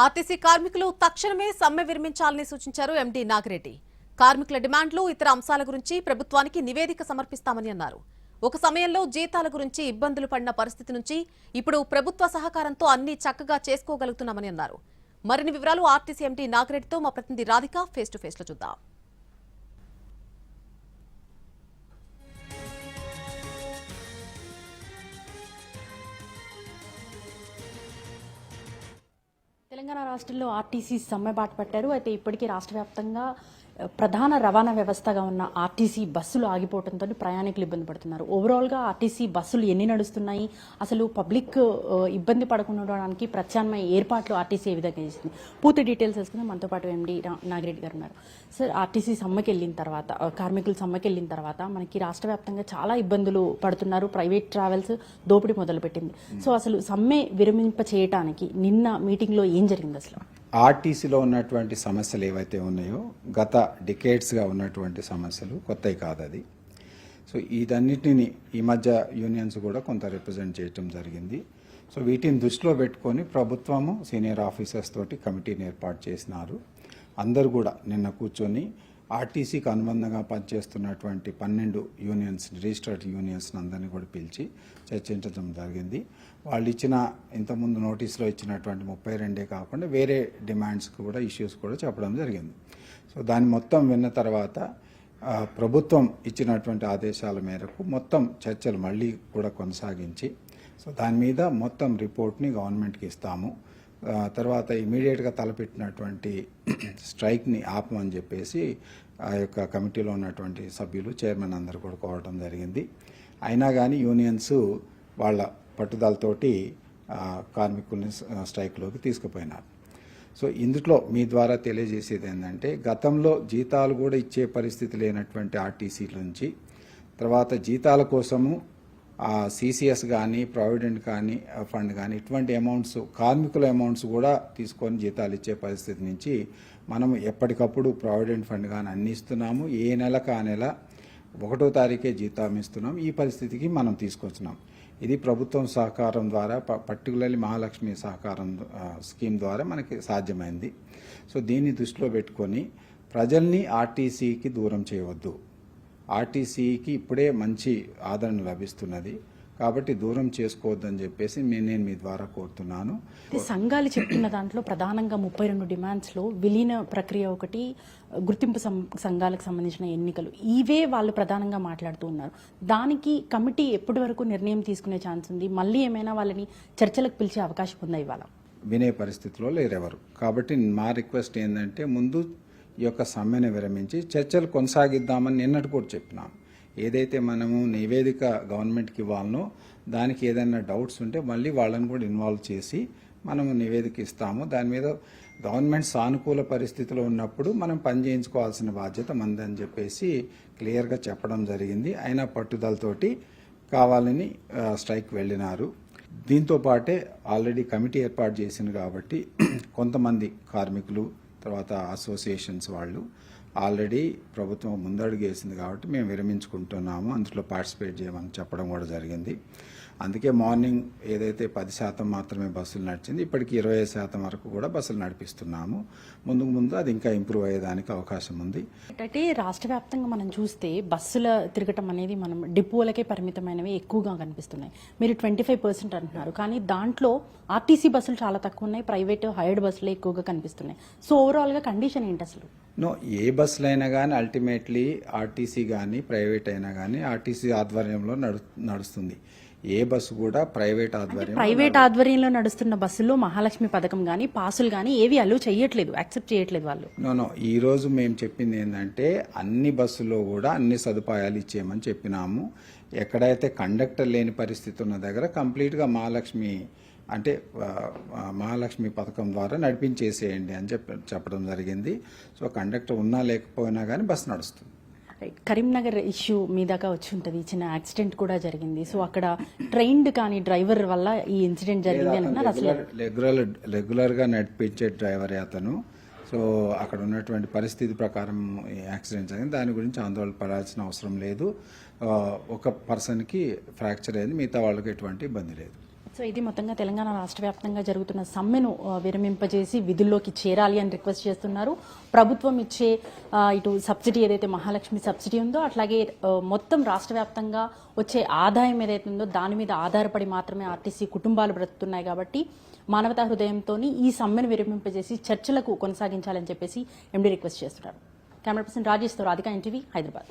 RTC కార్మికులు తక్షణమే సమ్మె విరమించాలని సూచించారు ఎండీ నాగిరెడ్డి. కార్మికుల డిమాండ్లు ఇతర అంశాల గురించి ప్రభుత్వానికి నివేదిక సమర్పిస్తామని అన్నారు. ఒక సమయంలో జీతాల గురించి ఇబ్బందులు పడిన పరిస్థితి నుంచి ఇప్పుడు ప్రభుత్వ సహకారంతో అన్ని చక్కగా చేసుకోగలుగుతున్నామని అన్నారు. మరిన్ని వివరాలు ఆర్టీసీ ఎండీ నాగిరెడ్డితో మా ప్రతినిధి రాధిక ఫేస్ టు ఫేస్ లో చూద్దాం. తెలంగాణ రాష్ట్రంలో ఆర్టీసీ సమ్మె బాట పట్టారు. అయితే ఇప్పటికీ రాష్ట్ర వ్యాప్తంగా ప్రధాన రవాణా వ్యవస్థగా ఉన్న ఆర్టీసీ బస్సులు ఆగిపోవడంతో ప్రయాణికులు ఇబ్బంది పడుతున్నారు. ఓవరాల్గా ఆర్టీసీ బస్సులు ఎన్ని నడుస్తున్నాయి, అసలు పబ్లిక్ ఇబ్బంది పడకుండా ఉండడానికి ప్రత్యామ్నాయ ఏర్పాట్లు ఆర్టీసీ ఏ విధంగా చేసింది, పూర్తి డీటెయిల్స్ వేసుకుందాం. మనతో పాటు ఎండీ నాగిరెడ్డి గారు ఉన్నారు. సార్, ఆర్టీసీ సమ్మెకి వెళ్ళిన తర్వాత, కార్మికులు సమ్మెకి వెళ్ళిన తర్వాత మనకి రాష్ట్ర వ్యాప్తంగా చాలా ఇబ్బందులు పడుతున్నారు. ప్రైవేట్ ట్రావెల్స్ దోపిడీ మొదలుపెట్టింది. సో అసలు సమ్మె విరమింప చేయడానికి నిన్న మీటింగ్లో ఏం జరిగింది? అసలు ఆర్టీసీలో ఉన్నటువంటి సమస్యలు ఏవైతే ఉన్నాయో గత డికేడ్స్గా ఉన్నటువంటి సమస్యలు కొత్తవి కాదు అది. సో ఇదన్నిటిని ఈ మధ్య యూనియన్స్ కూడా కొంత రిప్రజెంట్ చేయటం జరిగింది. సో వీటిని దృష్టిలో పెట్టుకొని ప్రభుత్వము సీనియర్ ఆఫీసర్స్ తోటి కమిటీని ఏర్పాటు చేసినారు. అందరూ కూడా నిన్న కూర్చొని ఆర్టీసీకి అనుబంధంగా పనిచేస్తున్నటువంటి 12 యూనియన్స్, రిజిస్టర్డ్ యూనియన్స్ అందరినీ కూడా పిలిచి చర్చించడం జరిగింది. వాళ్ళు ఇచ్చిన ఇంతకుముందు నోటీసులో ఇచ్చినటువంటి 32 కాకుండా వేరే డిమాండ్స్ కూడా, ఇష్యూస్ కూడా చెప్పడం జరిగింది. సో దాన్ని మొత్తం విన్న తర్వాత ప్రభుత్వం ఇచ్చినటువంటి ఆదేశాల మేరకు మొత్తం చర్చలు మళ్ళీ కూడా కొనసాగించి, సో దాని మీద మొత్తం రిపోర్ట్ని గవర్నమెంట్కి ఇస్తాము. తర్వాత ఇమీడియట్గా తలపెట్టినటువంటి స్ట్రైక్ని ఆపమని చెప్పేసి ఆ యొక్క కమిటీలో ఉన్నటువంటి సభ్యులు, చైర్మన్ అందరూ కూడా కోరడం జరిగింది. అయినా కానీ యూనియన్స్ వాళ్ళ పట్టుదలతోటి కార్మికుల్ని స్ట్రైక్లోకి తీసుకుపోయినారు. సో ఇందులో మీ ద్వారా తెలియజేసేది ఏంటంటే, గతంలో జీతాలు కూడా ఇచ్చే పరిస్థితి లేనటువంటి ఆర్టీసీ నుంచి తర్వాత జీతాల కోసము సిసిఎస్ కానీ, ప్రావిడెంట్ కానీ, ఫండ్ కానీ ఇటువంటి అమౌంట్స్, కార్మికుల అమౌంట్స్ కూడా తీసుకొని జీతాలు ఇచ్చే పరిస్థితి నుంచి మనం ఎప్పటికప్పుడు ప్రావిడెంట్ ఫండ్ కానీ అన్ని ఇస్తున్నాము. ఏ నెలకు ఆ నెల 1వ తారీఖే జీతం ఇస్తున్నాం. ఈ పరిస్థితికి మనం తీసుకొచ్చినాం. ఇది ప్రభుత్వం సహకారం ద్వారా, పర్టికులర్లీ మహాలక్ష్మి సహకారం స్కీమ్ ద్వారా మనకి సాధ్యమైంది. సో దీన్ని దృష్టిలో పెట్టుకొని ప్రజల్ని ఆర్టీసీకి దూరం చేయవద్దు. ఆర్టీసీకి ఇప్పుడే మంచి ఆదరణ లభిస్తున్నది కాబట్టి దూరం చేసుకోవద్దని చెప్పేసి నేను మీ ద్వారా కోరుతున్నాను. సంఘాలు చెప్తున్న దాంట్లో ప్రధానంగా 32 డిమాండ్స్లో విలీన ప్రక్రియ ఒకటి, గుర్తింపు సంఘాలకు సంబంధించిన ఎన్నికలు, ఇవే వాళ్ళు ప్రధానంగా మాట్లాడుతూ ఉన్నారు. దానికి కమిటీ ఎప్పటి వరకు నిర్ణయం తీసుకునే ఛాన్స్ ఉంది? మళ్ళీ ఏమైనా వాళ్ళని చర్చలకు పిలిచే అవకాశం ఉందా? ఇవాళ వినే పరిస్థితిలో లేరెవరు. కాబట్టి మా రిక్వెస్ట్ ఏంటంటే, ముందు ఈ యొక్క సమ్మెను విరమించి చర్చలు కొనసాగిద్దామని నిన్నటి కూడా చెప్పినాం. ఏదైతే మనము నివేదిక గవర్నమెంట్కి ఇవ్వాలనో దానికి ఏదైనా డౌట్స్ ఉంటే మళ్ళీ వాళ్ళని కూడా ఇన్వాల్వ్ చేసి మనము నివేదిక ఇస్తాము. దాని మీద గవర్నమెంట్ సానుకూల పరిస్థితిలో ఉన్నప్పుడు మనం పని చేయించుకోవాల్సిన బాధ్యత మందని చెప్పేసి క్లియర్గా చెప్పడం జరిగింది. అయినా పట్టుదలతోటి కావాలని స్ట్రైక్ వెళ్ళినారు. దీంతో పాటే ఆల్రెడీ కమిటీ ఏర్పాటు చేసింది కాబట్టి కొంతమంది కార్మికులు, తర్వాత అసోసియేషన్స్ వాళ్ళు ఆల్రెడీ ప్రభుత్వం ముందడుగు వేసింది కాబట్టి మేము విరమించుకుంటున్నాము, అందులో పార్టిసిపేట్ చేయమని చెప్పడం కూడా జరిగింది. అందుకే మార్నింగ్ ఏదైతే 10% మాత్రమే బస్సులు నడిచింది, ఇప్పటికి 20% వరకు కూడా బస్సులు నడిపిస్తున్నాము. ముందు అది ఇంకా ఇంప్రూవ్ అయ్యేదానికి అవకాశం ఉంది. అంటే రాష్ట్ర వ్యాప్తంగా మనం చూస్తే బస్సుల తిరగటం అనేది మనం డిపోలకే పరిమితమైనవి ఎక్కువగా కనిపిస్తున్నాయి. మీరు 25% అంటున్నారు, కానీ దాంట్లో ఆర్టీసీ బస్సులు చాలా తక్కువ ఉన్నాయి, ప్రైవేట్ హైర్డ్ బస్సులే ఎక్కువగా కనిపిస్తున్నాయి. సో ఓవరాల్గా కండిషన్ ఏంటి అసలు? ఏ బస్సులైనా కానీ అల్టిమేట్లీ ఆర్టీసీ కానీ ప్రైవేట్ అయినా కానీ ఆర్టీసీ ఆధ్వర్యంలో నడుస్తుంది. ఏ బస్సు కూడా ప్రైవేట్ ఆధ్వర్యంలో నడుస్తున్న బస్సుల్లో మహాలక్ష్మి పథకం కానీ, పాసులు కానీ ఏవి అలో చేయట్లేదు, యాక్సెప్ట్ చేయట్లేదు వాళ్ళు. నో ఈ రోజు మేము చెప్పింది ఏంటంటే, అన్ని బస్సుల్లో కూడా అన్ని సదుపాయాలు ఇచ్చేయమని చెప్పినాము. ఎక్కడైతే కండక్టర్ లేని పరిస్థితి ఉన్న దగ్గర కంప్లీట్గా మహాలక్ష్మి పథకం ద్వారా నడిపించేసేయండి అని చెప్పడం జరిగింది. సో కండక్టర్ ఉన్నా లేకపోయినా కానీ బస్సు నడుస్తుంది. కరీంనగర్ ఇష్యూ మీదాకా వచ్చి ఉంటుంది, చిన్న యాక్సిడెంట్ కూడా జరిగింది. సో అక్కడ ట్రైన్డ్ కానీ డ్రైవర్ వల్ల ఈ ఇన్సిడెంట్ జరిగింది అంటున్నారు. అసలు రెగ్యులర్గా నడిపించే డ్రైవరే అతను. సో అక్కడ ఉన్నటువంటి పరిస్థితి ప్రకారం యాక్సిడెంట్ జరిగింది. దాని గురించి ఆందోళన పడాల్సిన అవసరం లేదు. ఒక పర్సన్కి ఫ్రాక్చర్ అయింది, మిగతా వాళ్ళకి ఎటువంటి ఇబ్బంది లేదు. సో ఇది మొత్తంగా తెలంగాణ రాష్ట్ర వ్యాప్తంగా జరుగుతున్న సమ్మెను విరమింపజేసి విధుల్లోకి చేరాలి అని రిక్వెస్ట్ చేస్తున్నారు. ప్రభుత్వం ఇచ్చే ఇటు సబ్సిడీ ఏదైతే మహాలక్ష్మి సబ్సిడీ ఉందో అట్లాగే మొత్తం రాష్ట్ర వ్యాప్తంగా వచ్చే ఆదాయం ఏదైతే ఉందో దాని మీద ఆధారపడి మాత్రమే ఆర్టీసీ కుటుంబాలు బ్రతుకుతున్నాయి. కాబట్టి మానవతా హృదయంతో ఈ సమ్మెను విరమింపజేసి చర్చలకు కొనసాగించాలని చెప్పేసి ఎండీ రిక్వెస్ట్ చేస్తున్నారు. కెమెరా పర్సన్ రాజేష్తో రాధిక, ఎన్టీవీ, హైదరాబాద్.